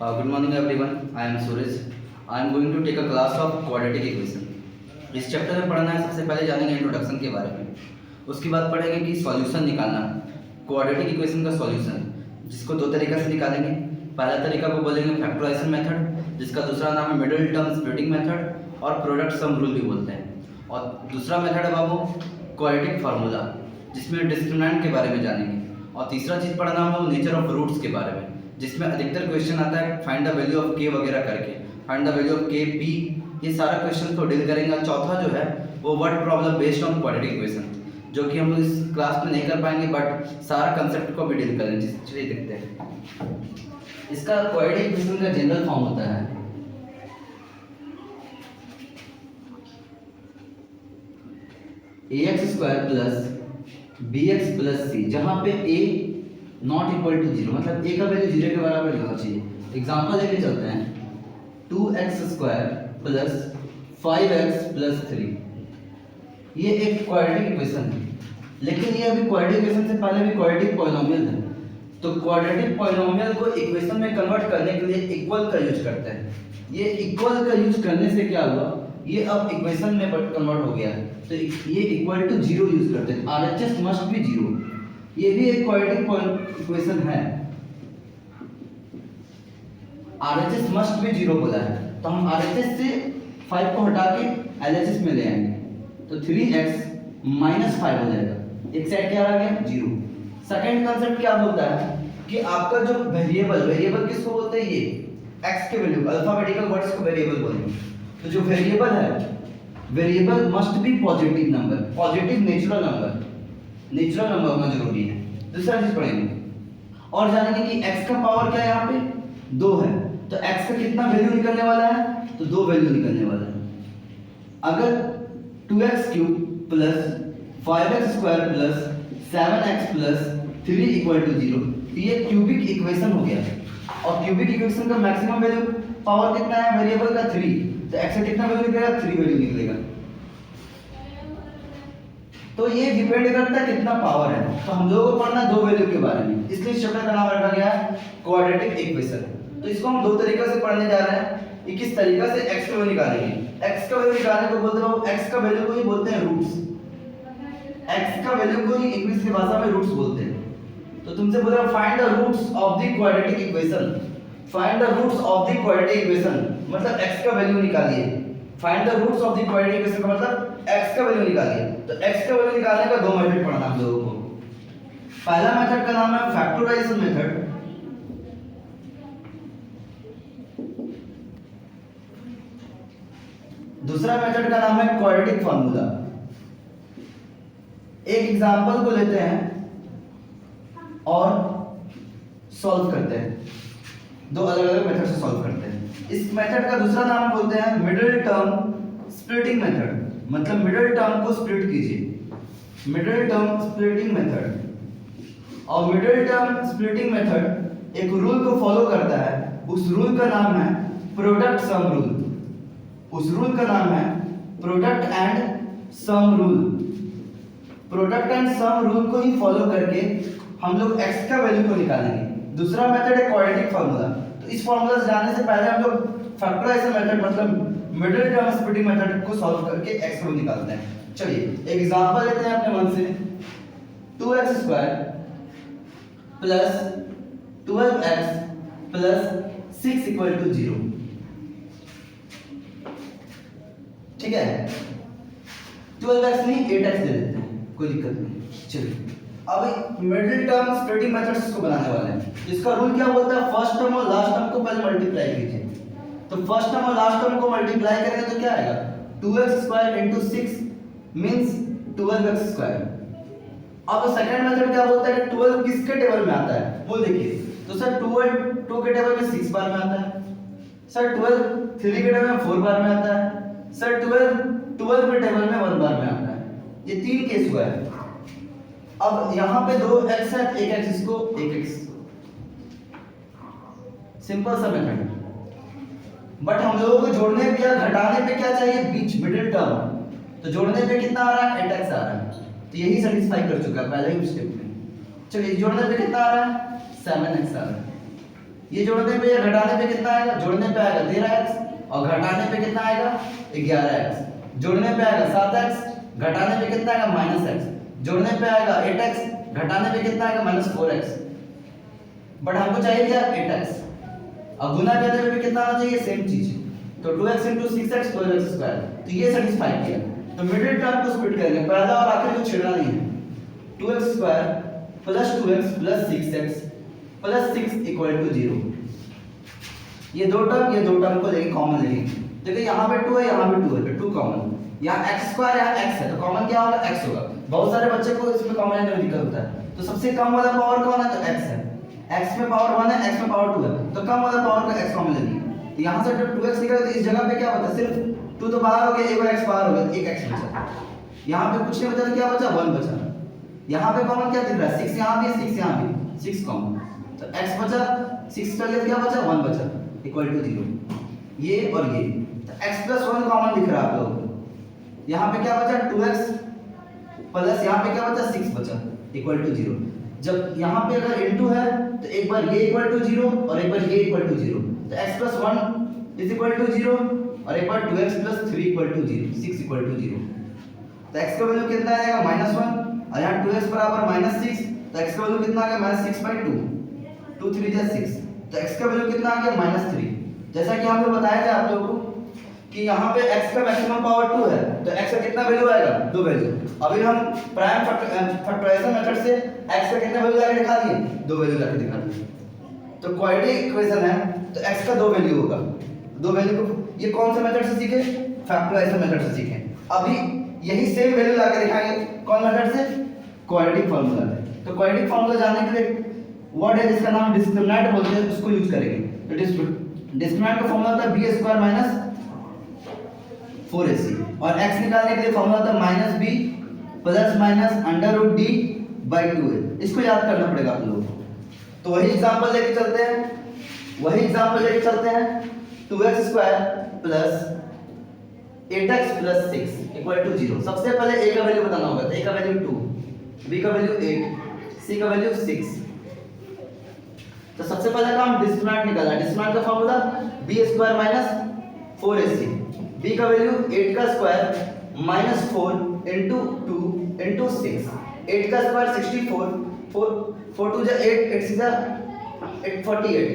Good morning everyone. I am Suraj. I am going to take a class of quadratic equation. इस chapter में पढ़ना है, सबसे पहले जानेंगे इंट्रोडक्शन के बारे में। उसके बाद पढ़ेंगे कि सॉल्यूशन निकालना, क्वाड्रेटिक इक्वेशन का सॉल्यूशन, जिसको दो तरीका से निकालेंगे। पहला तरीका को बोलेंगे फैक्टराइजेशन मेथड, जिसका दूसरा नाम है मिडिल टर्म स्प्लिटिंग मेथड और प्रोडक्ट सम रूल भी बोलते हैं। और दूसरा मेथड है बाबू क्वाड्रेटिक फार्मूला, जिसमें डिस्क्रिमिनेंट के बारे में जानेंगे। और तीसरा चीज़ पढ़ना हम नेचर ऑफ रूट्स के बारे में, जिसमें अधिकतर क्वेश्चन आता है फाइंड द वैल्यू ऑफ के वगैरह करके, फाइंड द वैल्यू ऑफ के पी, ये सारा क्वेश्चन को डील करेंगे। चौथा जो है वो word problem based on quadratic equation, जो कि हम लोग इस क्लास में नहीं कर पाएंगे, बट सारा कंसेप्ट को भी डील करेंगे। चलिए देखते हैं। इसका क्वाड्रेटिक इक्वेशन का जनरल फॉर्म होता है ax² plus bx plus c, जहाँ पे a नॉट इक्वल टू 0, मतलब a का वैल्यू 0 के बराबर होना चाहिए। एग्जांपल लेके चलते हैं, 2x² प्लस 5x प्लस 3, ये एक क्वाड्रेटिक इक्वेशन है। लेकिन ये अभी क्वाड्रेटिक इक्वेशन से पहले भी क्वाड्रेटिक पॉलिनोमियल है, तो क्वाड्रेटिक पॉलिनोमियल को इक्वेशन में कन्वर्ट करने के लिए इक्वल का यूज करते हैं। ये इक्वल का यूज करने से क्या हुआ, ये अब इक्वेशन में कन्वर्ट हो गया है, तो ये इक्वल टू 0 यूज करते हैं। RHS मस्ट बी 0, ये भी एक क्वाड्रेटिक इक्वेशन है। RHS मस्ट बी 0 बोला है, तो हम RHS से 5 को हटा के LHS में ले आएंगे, तो 3x माइनस 5 हो जाएगा। एक साइड क्या आ गया 0। सेकंड कांसेप्ट क्या बोलता है कि आपका जो वेरिएबल किसको बोलते हैं, ये x के वैल्यू, अल्फाबेटिकल वर्ड्स को वेरिएबल बोलेंगे। तो जो वेरिएबल है, variable must be positive number, positive natural number होना जरूरी है। दूसरा चीज पढ़ेंगे और जानेंगे कि x का पावर क्या है, यहाँ पे 2 है, तो x का कितना वैल्यू निकलने वाला है, तो 2 वैल्यू निकलने वाला है। अगर 2x³ plus 5x² plus 7x plus 3 equal to 0, ये क्यूबिक इक्वेशन हो गया। और क्यूबिक इक्वेशन का मैक्सिमम वैल्यू पावर कितना है वेरिएबल का 3, तो x का कितना वैल्यू निकलेगा, 3 वैल्यू निकलेगा। तो ये डिपेंड करता है कितना पावर है। तो हम लोगों को पढ़ना 2 वैल्यू के बारे में, इसलिए चैप्टर का नाम रखा गया है क्वाड्रेटिक इक्वेशन। तो इसको हम 2 तरीके से पढ़ने जा रहे हैं। ये किस तरीके से x का वैल्यू निकालेंगे। x का वैल्यू निकालने को बोलते हैं, x का वैल्यू को ही बोलते हैं रूट्स। x का वैल्यू को ही इंग्लिश की भाषा में रूट्स बोलते हैं। तो तुमसे बोला find the roots of the quadratic equation, find the roots of the quadratic equation मतलब x का वैल्यू निकालिए। Find the roots of the quadratic equation का मतलब x का वैल्यू निकालिए। तो x का वैल्यू निकालने का 2 मेथड पढ़ना हम लोगों को। पहला मेथड का नाम है फैक्टराइजेशन मेथड, दूसरा मेथड का नाम है क्वाड्रेटिक फार्मूला। एक एग्जांपल को लेते हैं और सॉल्व करते हैं, 2 अलग-अलग मेथड से सॉल्व करते हैं। इस मेथड का दूसरा नाम बोलते हैं मिडिल टर्म स्प्लिटिंग मेथड, मतलब मिडिल टर्म को स्प्लिट कीजिए, मिडिल टर्म स्प्लिटिंग मेथड। और मिडिल टर्म स्प्लिटिंग मेथड एक रूल को फॉलो करता है, उस रूल का नाम है प्रोडक्ट सम रूल। उस रूल का नाम है product and sum rule. Product and sum rule को ही फॉलो करके हम लोग x का वैल्यू को निकालेंगे। दूसरा मेथड है क्वाड्रेटिक फार्मूला। तो इस फार्मूला से जाने से पहले हम लोग फैक्टराइजेशन मेथड मतलब मिडिल टर्म स्प्लिटिंग मेथड को सॉल्व करके x को निकालते हैं। चलिए एक एग्जांपल लेते हैं अपने मन से, 2x² plus 12x plus 6 equal to 0, ठीक है। 12x नहीं 8x दे देते हैं, कोई दिक्कत नहीं। चलिए अब मिडिल टर्म स्प्लिटिंग मेथड इसको बनाने वाले हैं। इसका रूल क्या बोलता है, फर्स्ट टर्म और लास्ट टर्म को पहले मल्टीप्लाई कीजिए। तो फर्स्ट टर्म और लास्ट टर्म को मल्टीप्लाई करेंगे तो क्या आएगा, 2x² into 6 मींस 12x²। अब सेकंड मेथड क्या बोलता है कि 12 किसके टेबल में आता है वो देखिए। तो सर 12 2 के टेबल में 6 बार में आता है, सर 12 3 के टेबल में 4 बार में आता है, सर 12 के टेबल में 1 बार में आता है। ये 3 केस हुआ है। अब यहाँ पे 2x है, 1x, इसको 1x, सिंपल सा मेथड है। बट हम लोगों को जोड़ने पे या घटाने पे क्या चाहिए, बीच मिडिल टर्म। तो जोड़ने पे कितना आ रहा है, 8x आ रहा है, तो यही सेटिस्फाई कर चुका है पहले ही स्टेप में। चलिए जोड़ने पे कितना आ रहा है, 7x आ रहा है। ये जोड़ने पे या घटाने पे कितना आएगा? जोड़ने पे आएगा 13x और घटाने पे कितना आएगा? 11x। जोड़ने पे आएगा 7x, घटाने पे कितना आएगा? -x। जोड़ने पे आएगा 8x, घटाने पे कितना आएगा? -4x। बट हमको चाहिए क्या? 8x। अब गुना करने पे भी कितना आना चाहिए? सेम चीज। तो 2x * 6x 12x²। तो ये सेटिस्फाई किया। तो मिडिल टर्म को स्प्लिट करेंगे, पहला और आखिरी को छेड़ना नहीं है। 2x² + 2x + 6x + 6 = 0। ये दो टर्म को लेके कॉमन लेंगे। देखिए यहाँ पे 2 है, यहाँ पे 2 है, तो 2 कॉमन। यहाँ x² यहाँ x है, तो कॉमन क्या होगा? x होगा। बहुत सारे बच्चे को इसमें कॉमन लेने में दिक्कत होता है। तो सबसे कम वाला पावर कौन है? तो x है। x में पावर 1 है, x में पावर 2 है, तो कम वाला पावर का x कॉमन लेंगे। तो यहाँ से जब 2x निकले तो इस जगह पे क्या बचा? सिर्फ 2 तो बाहर हो गया, एक और x बाहर हो गया, तो एक x बचा। यहाँ पे कुछ नहीं बचा तो क्या बचा? 1 बचा। यहाँ पे कॉमन क्या दिख रहा है? 6 यहाँ भी है, 6 यहाँ भी, 6 कॉमन। तो x बचा, 6 कर लिया, क्या बचा? 1 बचा, = 0। ये और ये, तो x + 1 कॉमन दिख रहा है आप लोगों को। यहाँ पे क्या बचा? 2x प्लस यहाँ पे क्या बचा? 6 बचा, = 0। जब यहाँ पे अगर इनटू है तो एक बार ये = 0 और एक बार ये = 0, तो x + 1 = 0 और एक बार 2x + 3 = 0, 6 = 0। तो x का वैल्यू कितना आएगा? -1 और यहाँ 2x बराबर -6, तो x का वैल्यू कितना आ गया? -6/2, 2 3 जा 6, तो x का वैल्यू कितना आ गया? -3। जैसा कि हमने बताया था आप लोगों को कि यहाँ पे x का मैक्सिमम पावर 2 है, तो x का कितना वैल्यू आएगा? 2 वैल्यू। अभी हम प्राइम फैक्टराइजेशन मेथड से x का कितना वैल्यू लाके दिखा दिए? 2 वैल्यू लाके दिखा दिए। तो क्वाड्रेटिक इक्वेशन है, तो x का 2 वैल्यू होगा। 2 वैल्यू को ये कौन से मेथड से सीखे? फैक्टराइजेशन मेथड से सीखे। अभी यही सेम वैल्यू लाके दिखाएंगे कौन मेथड से? क्वाड्रेटिक फार्मूला से। तो क्वाड्रेटिक फार्मूला जानने के लिए वर्ड है जिसका नाम डिस्क्रिमिनेंट बोलते हैं, उसको यूज करेंगे। तो डिस्क्रिमिनेंट का फार्मूला होता है b² - 4ac और x निकालने के लिए फार्मूला होता है -b ± √d/2a। इसको याद करना पड़ेगा आप लोगों को। तो वही एग्जांपल लेके चलते हैं, 2x² + 8x + 6 = 0। सबसे पहले a का वैल्यू बताना होगा, तो a का वैल्यू 2, b का वैल्यू 8, c का वैल्यू 6। तो सबसे पहले काम डिस्क्रिमिनेंट निकालना। डिस्क्रिमिनेंट का फार्मूला b² - 4ac, b का वैल्यू 8 का स्क्वायर -4 * 2 * 6, 8 का स्क्वायर 64, 4 2 जा 8, 8 6 जा 48,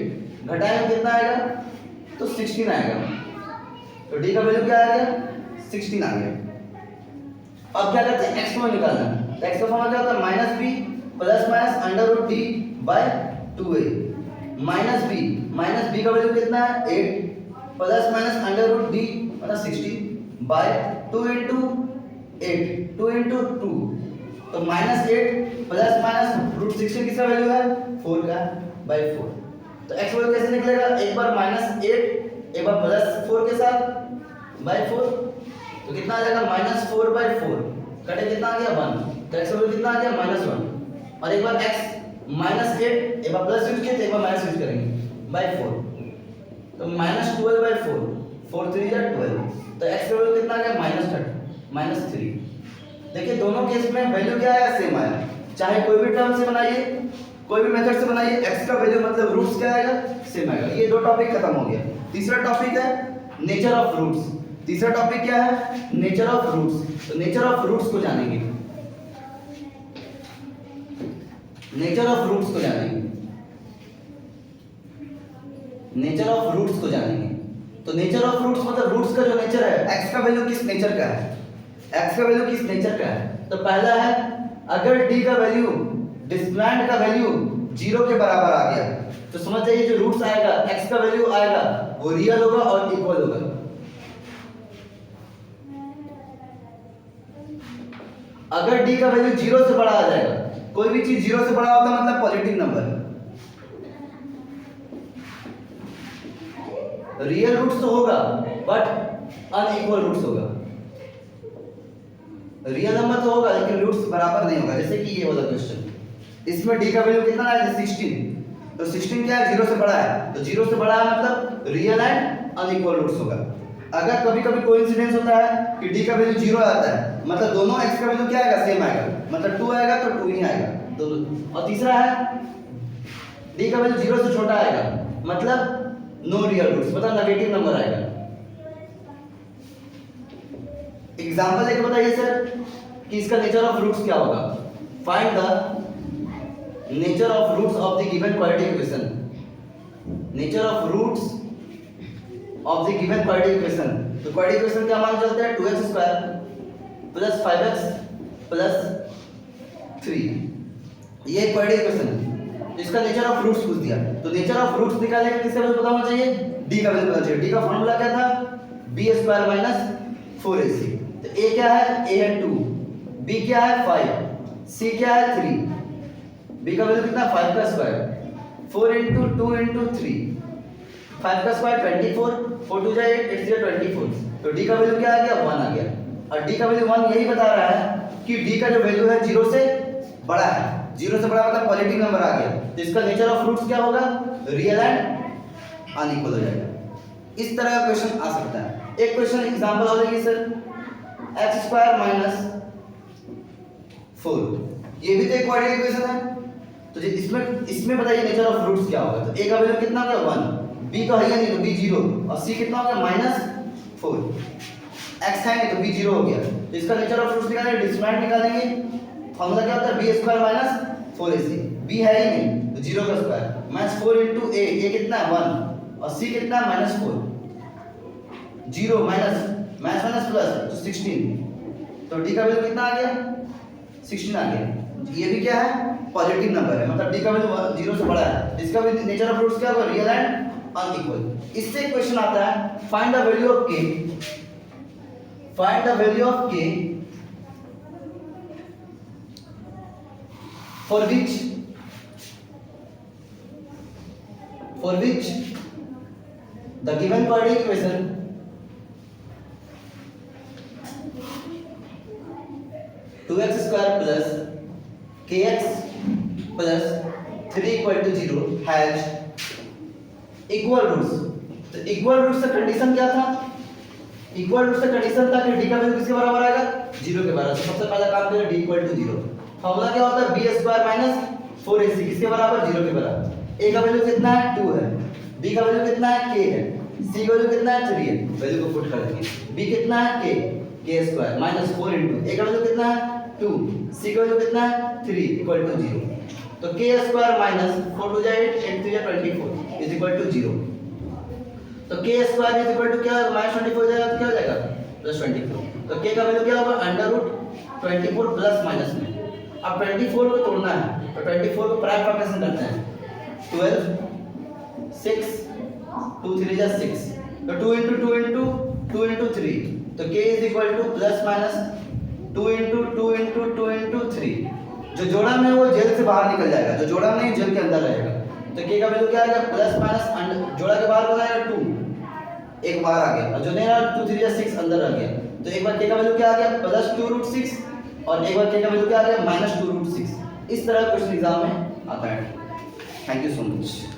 घटाएंगे कितना आएगा? तो 16 आएगा। तो d का वैल्यू क्या आ गया? 16 आ गया। अब क्या करते हैं? x को निकालना है। तो x का फॉर्मूला क्या होता है? -b ± √d/2a। -b का वैल्यू कितना है? 8 ± √d मतलब 16/2 * 8, 2 * 2, तो -8 ± √16 किसका वैल्यू है? 4 का, /4। तो x वैल्यू कैसे निकलेगा? एक बार -8 एक बार +4 के साथ /4, तो कितना आ जाएगा? -4/4 कटे कितना आ गया? 1। तो x वैल्यू कितना आ गया? -1। और एक बार x -8 एक बार प्लस यूज किए तो एक बार माइनस यूज करेंगे, /4। तो -12/4, 4 3 जा 12। तो x का वैल्यू कितना आ गया? -3। देखिए दोनों केस में वैल्यू क्या आया? सेम आया। चाहे कोई भी टर्म से बनाइए, कोई भी मेथड से बनाइए, x का वैल्यू मतलब रूट्स क्या आएगा? सेम आएगा। ये दो टॉपिक खत्म हो गया। तीसरा टॉपिक है नेचर ऑफ रूट्स। तीसरा टॉपिक क्या है? Nature of roots. तो नेचर ऑफ रूट्स को जानेंगे, नेचर ऑफ रूट्स को जानेंगे, नेचर ऑफ रूट्स को जानेंगे। तो नेचर ऑफ रूट्स मतलब रूट्स का जो नेचर है, x का वैल्यू किस नेचर का है, x का वैल्यू किस नेचर का है। तो पहला है अगर d का वैल्यू, डिस्क्रिमिनेंट का वैल्यू 0 के बराबर आ गया तो समझ जाइए जो रूट्स आएगा, x का वैल्यू आएगा वो रियल होगा और इक्वल होगा। अगर d का वैल्यू 0 से बड़ा आ जाएगा, कोई भी चीज 0 से बड़ा होता है मतलब पॉजिटिव नंबर, रियल रूट्स तो होगा बट अनइक्वल रूट्स होगा। रियल नंबर तो होगा लेकिन रूट्स बराबर नहीं होगा। जैसे कि ये वाला क्वेश्चन, इसमें d का वैल्यू कितना है? 16। तो 16 क्या है? 0 से बड़ा है, तो 0 से बड़ा है मतलब रियल एंड अनइक्वल रूट्स होगा। अगर कभी कभी कोइंसिडेंस होता है कि d का वैल्यू 0 आता है मतलब दोनों x का वैल्यू क्या आएगा? सेम आएगा, मतलब 2 आएगा तो 2 ही आएगा दोनों। और तीसरा है d का वैल्यू 0 से छोटा आएगा मतलब नो रियल रूट्स, मतलब नेगेटिव नंबर आएगा। एग्जांपल लेके बताइए सर कि इसका नेचर ऑफ रूट्स क्या होगा। Find the nature of roots of the given quadratic equation. Nature of roots of the given quadratic equation. तो क्वाड्रेटिक इक्वेशन क्या मान चलते हैं 2x² प्लस 5x प्लस 3, ये क्वाड्रेटिक इक्वेशन है। इसका नेचर ऑफ रूट्स पूछ दिया, तो नेचर ऑफ रूट्स निकालने का किसका वैल्यू पता होना चाहिए, d का वैल्यू पता चाहिए। d का फार्मूला क्या था, b² - 4ac। तो a क्या है, a है 2, b क्या है 5, c क्या है 3, b का वैल्यू कितना 5 का स्क्वायर, 4 × 2 × 3, 5 का स्क्वायर 24, 4 2 जा 8, 8 जा 24। तो d का वैल्यू क्या आ गया 1 आ गया। और d का वैल्यू 1 यही बता रहा है कि d का जो वैल्यू है 0 से बड़ा है। 0 से बड़ा मतलब पॉजिटिव नंबर आ गया, तो इसका नेचर ऑफ रूट्स क्या होगा, रियल एंड अनइक्वल हो जाएगा। इस तरह का क्वेश्चन आ सकता है। एक क्वेश्चन एग्जांपल हो जाएगी सर x² - 4, ये भी तो एक क्वाड्रेटिक इक्वेशन है। तो इसमें बताइए नेचर ऑफ रूट्स क्या होगा। तो a का वैल्यू कितना हो गया 1, b तो है ही नहीं तो b 0, और c कितना हो गया -4, x है नहीं तो b 0 हो गया। तो इसका नेचर ऑफ रूट्स निकालेंगे, डिस्क्रिमिनेंट निकालेंगे। फॉर्मूला क्या होता है b² - 4ac, b है ही नहीं तो 0 का स्क्वायर -4 × a कितना है 1, और c कितना है -4, 0 माइनस प्लस तो 16। तो d का वैल्यू कितना आ गया 16 आ गया। ये भी क्या है पॉजिटिव नंबर है, मतलब d का वैल्यू 0 से बड़ा है। इसका भी नेचर ऑफ रूट्स क्या होगा, रियल एंड अनइक्वल। इससे एक क्वेश्चन आता है find the value of k, find the value of k for which the given quadratic equation (2x² plus kx plus 3 = 0) has equal roots। तो इक्वल रूट्स का condition क्या था, इक्वल रूट्स का condition था कि d का वैल्यू किसके बराबर आएगा 0 के बराबर। सबसे पहला काम करें d = 0। फॉर्मूला क्या होता है b² - 4ac, किसके बराबर 0 के बराबर। a का वैल्यू कितना है 2 है, b का वैल्यू कितना है k है, c का वैल्यू कितना है 3 है, वैल्यू को पुट कर देंगे। b कितना है k² -4 × a का वैल्यू कितना है 2, c का वैल्यू कितना है 3 = 0। तो k² - 4 2 जा 8, 8 3 जा 24 = 0। तो k² क्या -24 हो जाएगा, तो क्या हो जाएगा +24। तो k का वैल्यू क्या होगा √24 प्लस माइनस में। अब 24 को तोड़ना है तो 24 को प्राइम फ्रैक्शन करते हैं 12 6 2 3 जा 6, तो 2 × 2 × 2 × 3, तो k = ±2 × 2 × 2 × 3। जो जोड़ा में वो जेल से बाहर निकल जाएगा, जो जोड़ा नहीं जेल के अंदर रहेगा। तो k का वैल्यू क्या आ गया ± जोड़ा के बाहर हो जाएगा 2, एक बाहर आ गया, और जो नहीं रहा 2 3 जा 6 अंदर आ गया। तो एक बार k का वैल्यू क्या आ गया +2√6, और एक बार k का वैल्यू क्या आ गया -2√6। इस तरह क्वेश्चन एग्जाम में आता है। Thank you so much.